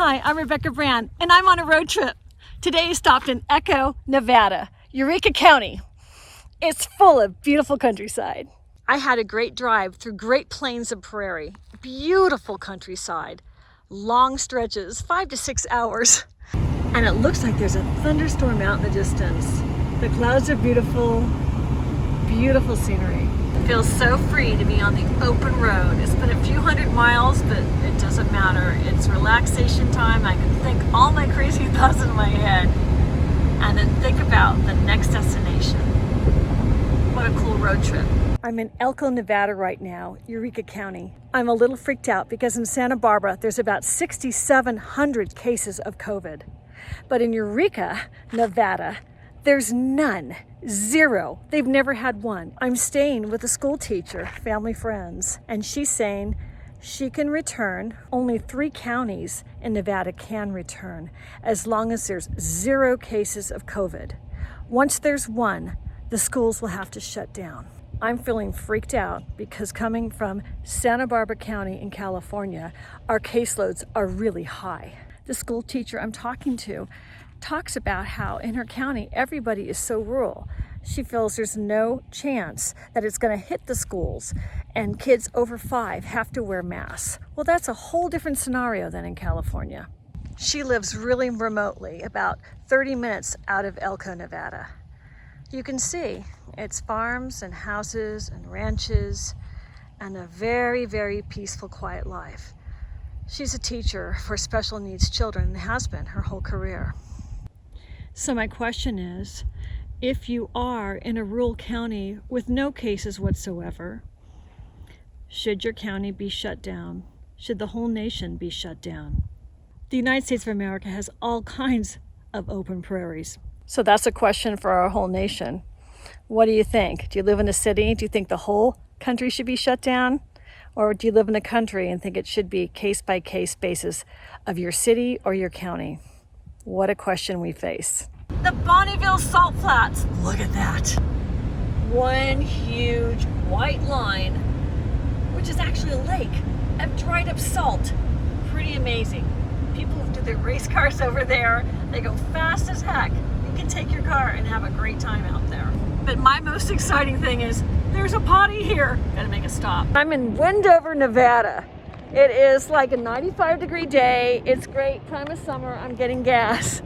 Hi, I'm Rebecca Brand, and I'm on a road trip. Today I stopped in Elko, Nevada, Eureka County. It's full of beautiful countryside. I had a great drive through great plains of Prairie, beautiful countryside, long stretches, 5 to 6 hours. And it looks like there's a thunderstorm out in the distance. The clouds are beautiful, beautiful scenery. It feels so free to be on the open road. It's been a few hundred miles, but it doesn't matter. It's relaxation time. I can think all my crazy thoughts in my head and then think about the next destination. What a cool road trip. I'm in Elko, Nevada right now, Eureka County. I'm a little freaked out because in Santa Barbara, there's about 6,700 cases of COVID. But in Eureka, Nevada, there's none, zero. They've never had one. I'm staying with a school teacher, family friends, and she's saying she can return. Only 3 counties in Nevada can return as long as there's 0 cases of COVID. Once there's one, the schools will have to shut down. I'm feeling freaked out because coming from Santa Barbara County in California, our caseloads are really high. The school teacher I'm talking to talks about how in her county, everybody is so rural. She feels there's no chance that it's going to hit the schools and kids over 5 have to wear masks. Well, that's a whole different scenario than in California. She lives really remotely, about 30 minutes out of Elko, Nevada. You can see it's farms and houses and ranches and a very, very peaceful, quiet life. She's a teacher for special needs children and has been her whole career. So my question is, if you are in a rural county with no cases whatsoever, should your county be shut down? Should the whole nation be shut down? The United States of America has all kinds of open prairies. So that's a question for our whole nation. What do you think? Do you live in a city? Do you think the whole country should be shut down? Or do you live in a country and think it should be case-by-case basis of your city or your county? What a question we face. The Bonneville Salt Flats. Look at that. One huge white line, which is actually a lake of dried up salt. Pretty amazing. People do their race cars over there. They go fast as heck. You can take your car and have a great time out there. But my most exciting thing is there's a potty here. Gotta make a stop. I'm in Wendover, Nevada. It is like a 95-degree day. It's great time of summer. I'm getting gas.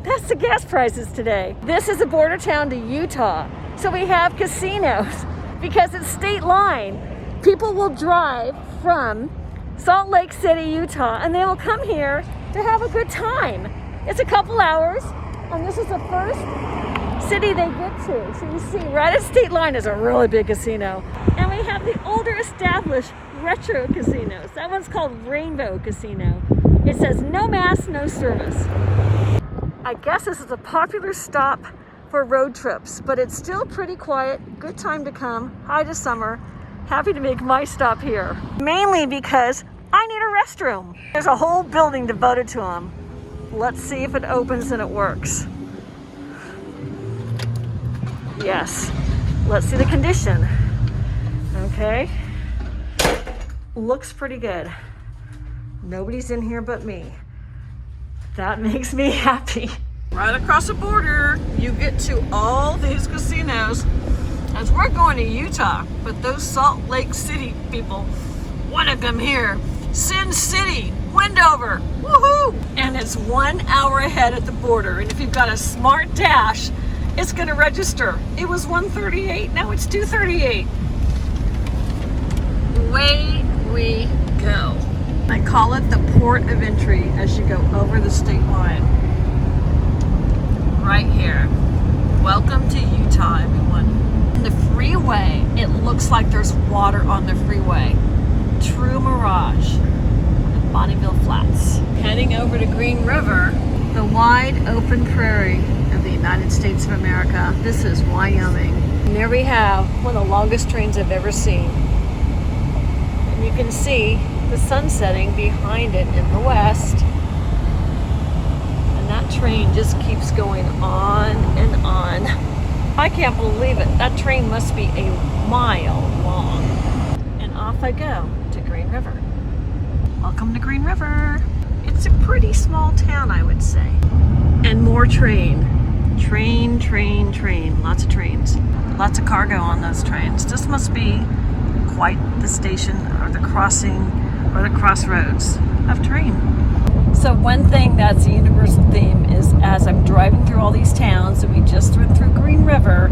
That's the gas prices today. This is a border town to Utah. So we have casinos because it's state line. People will drive from Salt Lake City, Utah, and they will come here to have a good time. It's a couple hours, and this is the first city they get to. So you see right at state line is a really big casino. And we have the older established retro casinos. That one's called Rainbow Casino. It says no mask, no service. I guess this is a popular stop for road trips, but it's still pretty quiet. Good time to come. Height of summer. Happy to make my stop here. Mainly because I need a restroom. There's a whole building devoted to them. Let's see if it opens and it works. Yes. Let's see the condition. Okay. Looks pretty good. Nobody's in here but me. That makes me happy. Right across the border, you get to all these casinos. As we're going to Utah, but those Salt Lake City people want to come here. Sin City, Wendover, woohoo! And it's 1 hour ahead at the border. And if you've got a smart dash, it's going to register. It was 1:38, now it's 2:38. Away we go. I call it the port of entry as you go over the state line. Right here. Welcome to Utah, everyone. The freeway, it looks like there's water on the freeway. True mirage. The Bonneville Flats. Heading over to Green River, the wide open prairie of the United States of America. This is Wyoming. And there we have one of the longest trains I've ever seen. And you can see the sun setting behind it in the west. And that train just keeps going on and on. I can't believe it. That train must be a mile long. And off I go to Green River. Welcome to Green River. It's a pretty small town, I would say. And more train. Train. Lots of trains. Lots of cargo on those trains. This must be quite the station or the crossing or the crossroads of train. So one thing that's a universal theme is as I'm driving through all these towns, and we just went through Green River,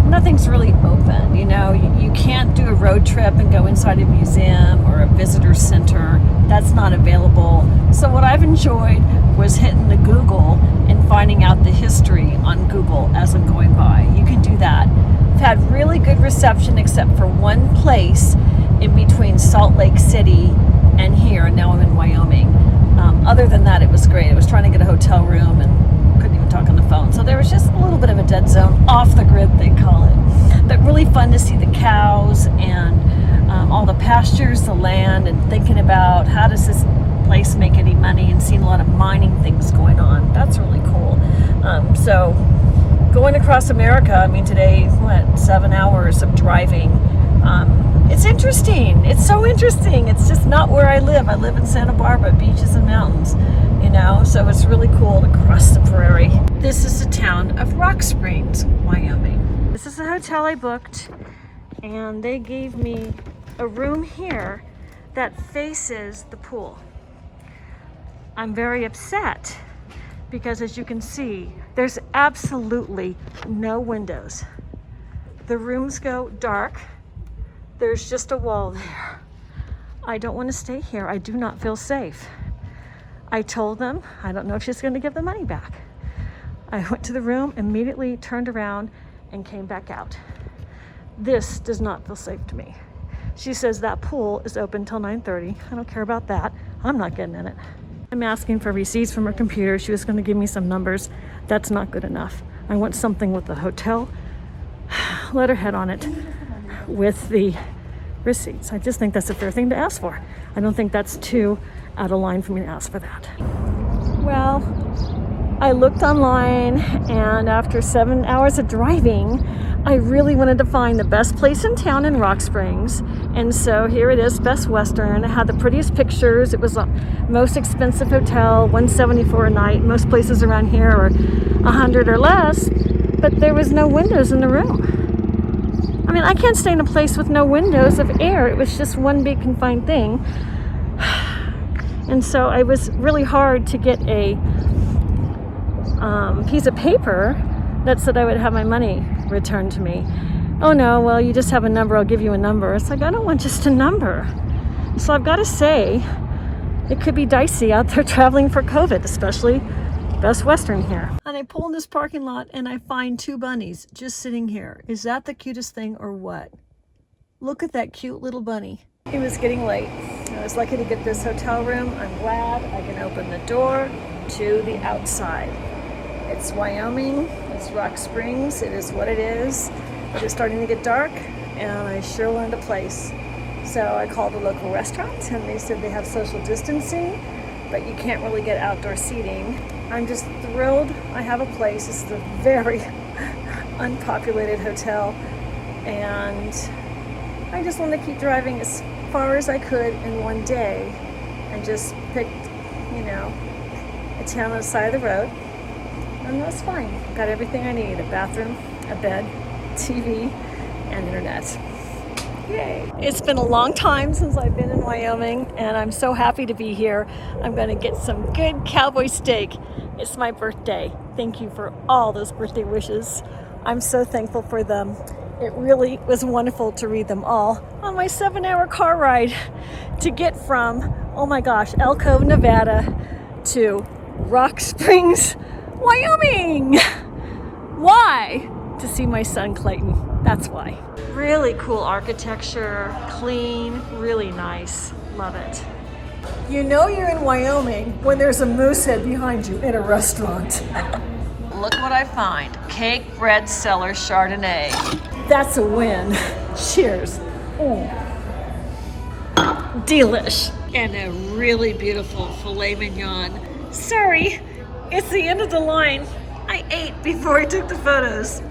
nothing's really open. You know, you can't do a road trip and go inside a museum or a visitor center. That's not available. So what I've enjoyed was hitting the Google and finding out the history on Google as I'm going by. You can do that. I've had really good reception except for one place in between Salt Lake City and here, and now I'm in Wyoming. Other than that, it was great. I was trying to get a hotel room and couldn't even talk on the phone. So there was just a little bit of a dead zone, off the grid they call it. But really fun to see the cows and all the pastures, the land, and thinking about how does this place make any money, and seeing a lot of mining things going on. That's really cool. So going across America, I mean today, 7 hours of driving. It's interesting. It's so interesting. It's just not where I live. I live in Santa Barbara, beaches and mountains, you know, so it's really cool to cross the prairie. This is the town of Rock Springs, Wyoming. This is a hotel I booked, and they gave me a room here that faces the pool. I'm very upset because, as you can see, there's absolutely no windows. The rooms go dark. There's just a wall there. I don't want to stay here. I do not feel safe. I told them, I don't know if she's going to give the money back. I went to the room, immediately turned around, and came back out. This does not feel safe to me. She says that pool is open till 9:30. I don't care about that. I'm not getting in it. I'm asking for receipts from her computer. She was going to give me some numbers. That's not good enough. I want something with the hotel letterhead on it with the receipts. I just think that's a fair thing to ask for. I don't think that's too out of line for me to ask for that. Well, I looked online, and after 7 hours of driving, I really wanted to find the best place in town in Rock Springs. And so here it is, Best Western. It had the prettiest pictures. It was the most expensive hotel, $174 a night. Most places around here are $100 or less, but there was no windows in the room. I mean, I can't stay in a place with no windows of air. It was just one big confined thing. And so it was really hard to get a piece of paper that said I would have my money returned to me. Oh no, well, you just have a number, I'll give you a number. It's like, I don't want just a number. So I've got to say, it could be dicey out there traveling for COVID, especially Best Western here. And I pull in this parking lot and I find two bunnies just sitting here. Is that the cutest thing or what? Look at that cute little bunny. It was getting late. I was lucky to get this hotel room. I'm glad I can open the door to the outside. It's Wyoming, it's Rock Springs, it is what it is. It is starting to get dark, and I sure wanted a place. So I called a local restaurant, and they said they have social distancing, but you can't really get outdoor seating. I'm just thrilled I have a place. This is a very unpopulated hotel, and I just wanted to keep driving as far as I could in one day, and just picked, you know, a town on the side of the road. And that's fine. Got everything I need, a bathroom, a bed, TV, and internet. Yay. It's been a long time since I've been in Wyoming, and I'm so happy to be here. I'm gonna get some good cowboy steak. It's my birthday. Thank you for all those birthday wishes. I'm so thankful for them. It really was wonderful to read them all on my 7-hour car ride to get from, oh my gosh, Elko, Nevada to Rock Springs, Wyoming. Why? To see my son Clayton. That's why. Really cool architecture, clean, really nice. Love it. You know you're in Wyoming when there's a moose head behind you in a restaurant. Look what I find. Cake Bread Cellar Chardonnay. That's a win. Cheers. Delish. And a really beautiful filet mignon. Sorry, it's the end of the line. I ate before I took the photos.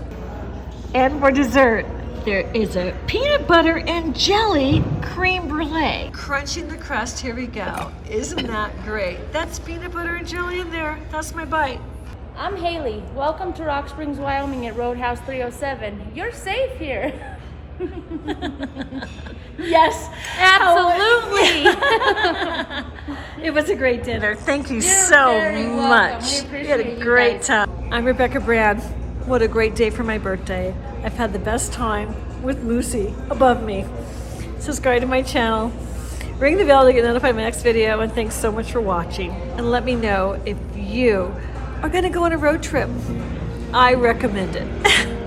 And for dessert, there is a peanut butter and jelly creme brulee. Crunching the crust, here we go. Isn't that great? That's peanut butter and jelly in there. That's my bite. I'm Haley. Welcome to Rock Springs, Wyoming at Roadhouse 307. You're safe here. Yes, absolutely. It was a great dinner. Thank you You're so very much. welcome. We We had a appreciate you great guys. time. I'm Rebecca Brand. What a great day for my birthday. I've had the best time with Lucy above me. Subscribe to my channel. Ring the bell to get notified of my next video, and thanks so much for watching. And let me know if you are going to go on a road trip. I recommend it.